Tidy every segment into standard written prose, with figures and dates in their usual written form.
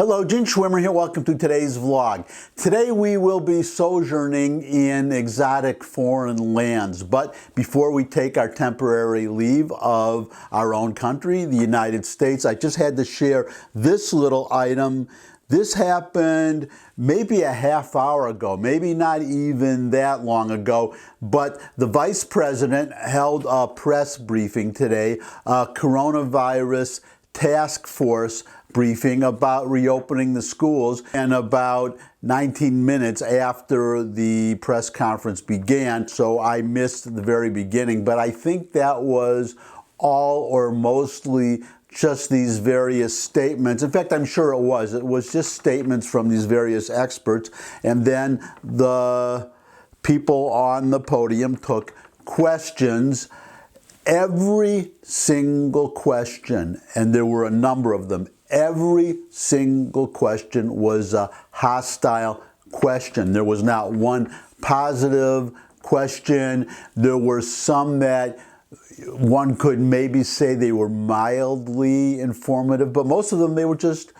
Hello, Gene Schwimmer here. Welcome to today's vlog. Today we will be sojourning in exotic foreign lands, but before we take our temporary leave of our own country, the United States, I just had to share this little item. This happened maybe a half hour ago, maybe not even that long ago, but the Vice President held a press briefing today, a coronavirus task force briefing about reopening the schools, and about 19 minutes after the press conference began, so I missed the very beginning, but I think that was all or mostly just these various statements. In fact, I'm sure it was just statements from these various experts, and then the people on the podium took questions. Every single question, and there were a number of them, every single question was a hostile question. There was not one positive question. There were some that one could maybe say they were mildly informative, but most of them, they were just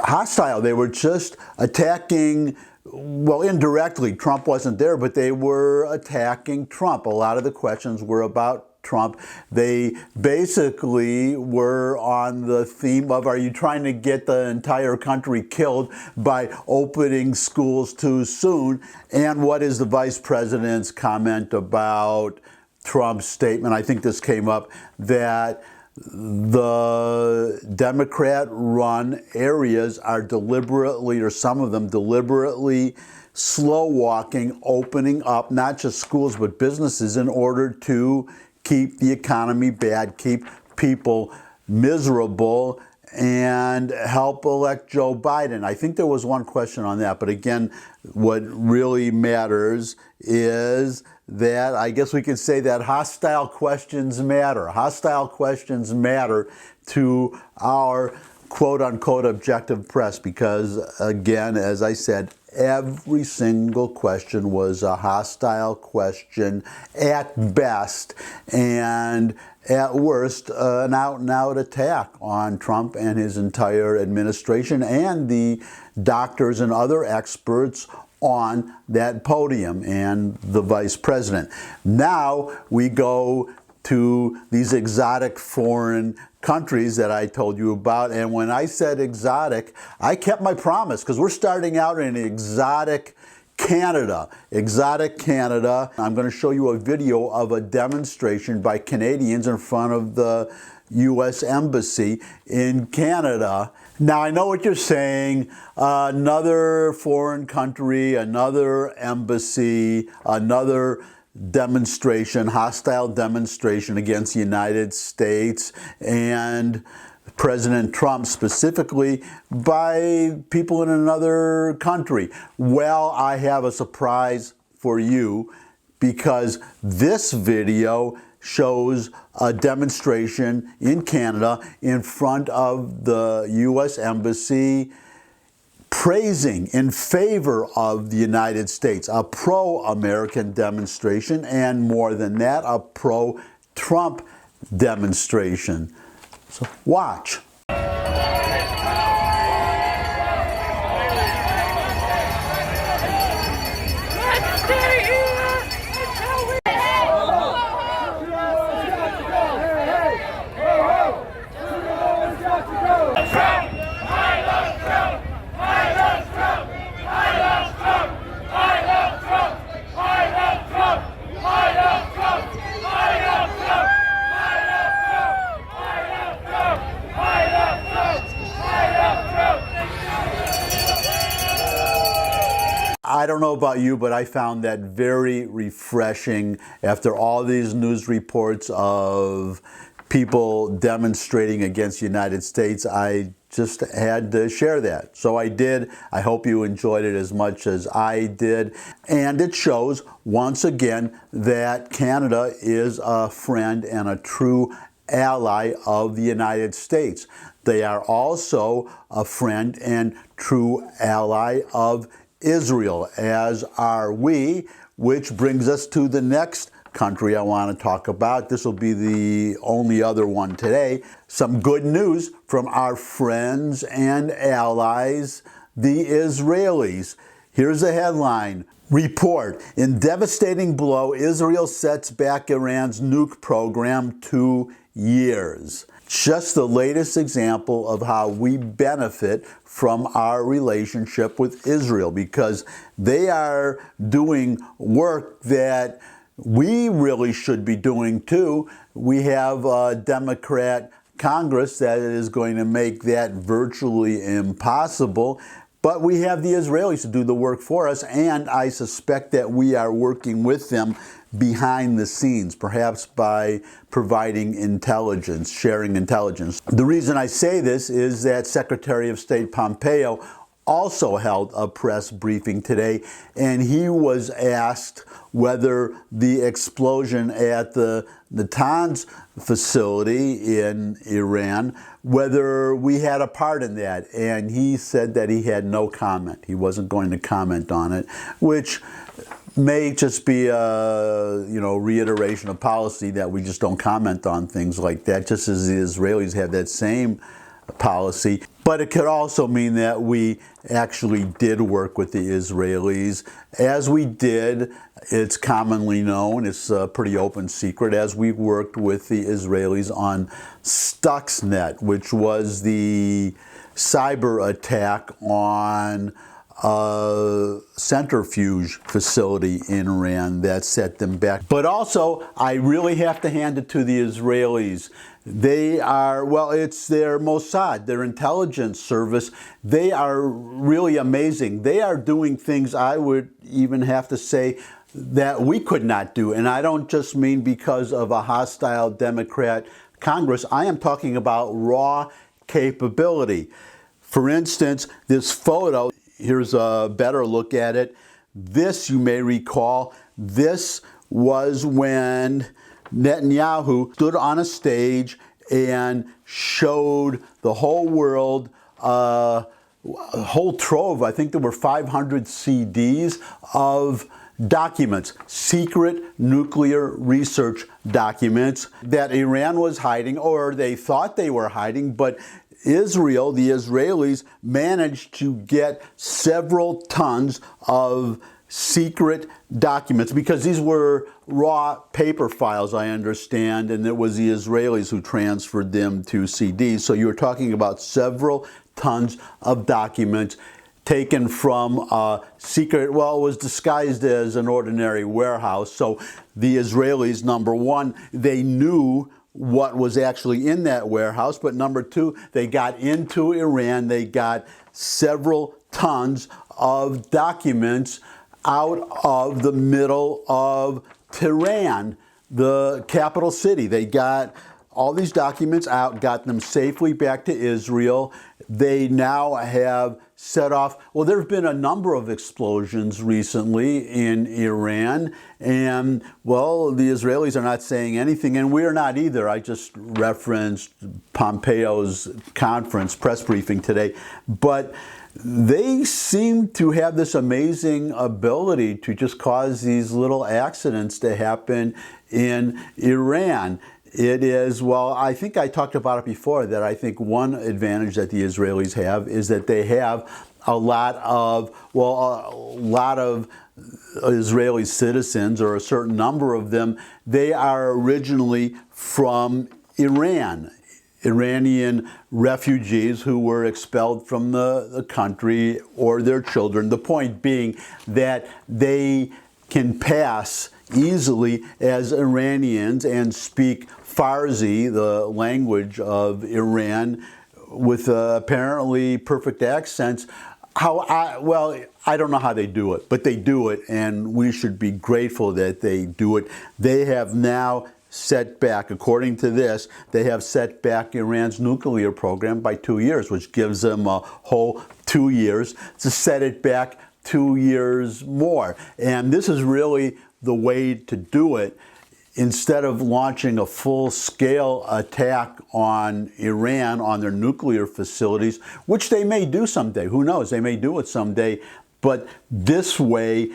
hostile. They were just attacking, well, indirectly. Trump wasn't there, but they were attacking Trump. A lot of the questions were about Trump. They basically were on the theme of, are you trying to get the entire country killed by opening schools too soon? And what is the vice president's comment about Trump's statement? I think this came up, that the Democrat-run areas are deliberately, or some of them deliberately, slow-walking, opening up not just schools but businesses in order to keep the economy bad, keep people miserable, and help elect Joe Biden. I think there was one question on that, but again, what really matters is that, I guess we could say that hostile questions matter. Hostile questions matter to our quote-unquote objective press because, again, as I said, every single question was a hostile question at best, and at worst, an out-and-out attack on Trump and his entire administration and the doctors and other experts on that podium and the vice president. Now we go to these exotic foreign countries that I told you about, and when I said exotic, I kept my promise because we're starting out in exotic Canada. Exotic Canada. I'm going to show you a video of a demonstration by Canadians in front of the U.S. Embassy in Canada. Now, I know what you're saying, another foreign country, another embassy, another demonstration, hostile demonstration against the United States and President Trump specifically by people in another country. Well, I have a surprise for you because this video shows a demonstration in Canada in front of the U.S. Embassy praising in favor of the United States, a pro-American demonstration, and more than that, a pro-Trump demonstration. So watch. I don't know about you, but I found that very refreshing after all these news reports of people demonstrating against the United States. I just had to share that. So I did. I hope you enjoyed it as much as I did. And it shows, once again, that Canada is a friend and a true ally of the United States. They are also a friend and true ally of Israel, as are we, which brings us to the next country I want to talk about. This will be the only other one today. Some good news from our friends and allies, the Israelis. Here's a headline. Report. In devastating blow, Israel sets back Iran's nuke program 2 years. Just the latest example of how we benefit from our relationship with Israel, because they are doing work that we really should be doing too. We have a Democrat Congress that is going to make that virtually impossible. But we have the Israelis to do the work for us, and I suspect that we are working with them behind the scenes, perhaps by providing intelligence, sharing intelligence. The reason I say this is that Secretary of State Pompeo also held a press briefing today, and he was asked whether the explosion at the Natanz facility in Iran, whether we had a part in that, and he said that he had no comment. He wasn't going to comment on it, which may just be a reiteration of policy that we just don't comment on things like that, just as the Israelis have that same policy. But it could also mean that we actually did work with the Israelis. As we did, it's commonly known, it's a pretty open secret, as we worked with the Israelis on Stuxnet, which was the cyber attack on a centrifuge facility in Iran that set them back. But also, I really have to hand it to the Israelis. They are, well, it's their Mossad, their intelligence service. They are really amazing. They are doing things I would even have to say that we could not do. And I don't just mean because of a hostile Democrat Congress. I am talking about raw capability. For instance, this photo, here's a better look at it. This, you may recall, this was when Netanyahu stood on a stage and showed the whole world a whole trove. I think there were 500 CDs of documents, secret nuclear research documents that Iran was hiding, or they thought they were hiding, but Israel, the Israelis, managed to get several tons of secret documents, because these were raw paper files, I understand, and it was the Israelis who transferred them to CDs. So you were talking about several tons of documents taken from a secret, well, it was disguised as an ordinary warehouse. So the Israelis, number one, they knew what was actually in that warehouse, but number two, they got into Iran, they got several tons of documents out of the middle of Tehran, the capital city. They got all these documents out, got them safely back to Israel. They now have set off, well, there have been a number of explosions recently in Iran, and, well, the Israelis are not saying anything, and we're not either. I just referenced Pompeo's press briefing today, but they seem to have this amazing ability to just cause these little accidents to happen in Iran. It is, well, I think I talked about it before, that I think one advantage that the Israelis have is that they have a lot of Israeli citizens, or a certain number of them, they are originally from Iran. Iranian refugees who were expelled from the country, or their children. The point being that they can pass easily as Iranians and speak Farsi, the language of Iran, with apparently perfect accents. I don't know how they do it, but they do it, and we should be grateful that they do it. They have now set back, according to this, they have set back Iran's nuclear program by 2 years, which gives them a whole 2 years to set it back 2 years more. And this is really the way to do it. Instead of launching a full-scale attack on Iran, on their nuclear facilities, which they may do someday, who knows, they may do it someday, but this way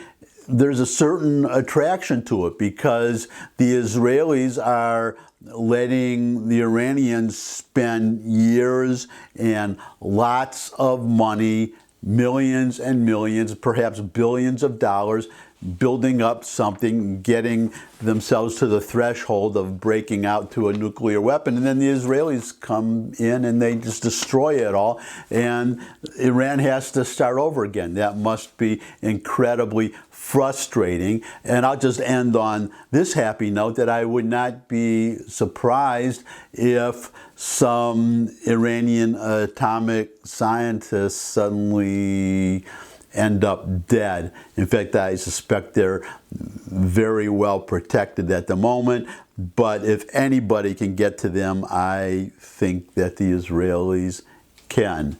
there's a certain attraction to it because the Israelis are letting the Iranians spend years and lots of money, millions and millions, perhaps billions of dollars, building up something, getting themselves to the threshold of breaking out to a nuclear weapon. And then the Israelis come in and they just destroy it all. And Iran has to start over again. That must be incredibly frustrating. And I'll just end on this happy note that I would not be surprised if some Iranian atomic scientists suddenly end up dead. In fact, I suspect they're very well protected at the moment, but if anybody can get to them, I think that the Israelis can.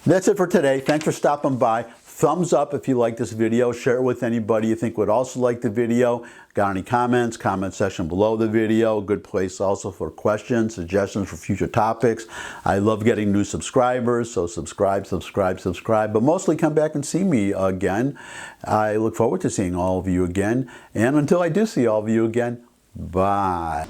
That's it for today. Thanks for stopping by. Thumbs up if you like this video. Share it with anybody you think would also like the video. Got any comments? Comment section below the video. Good place also for questions, suggestions for future topics. I love getting new subscribers, so subscribe. But mostly come back and see me again. I look forward to seeing all of you again. And until I do see all of you again, bye.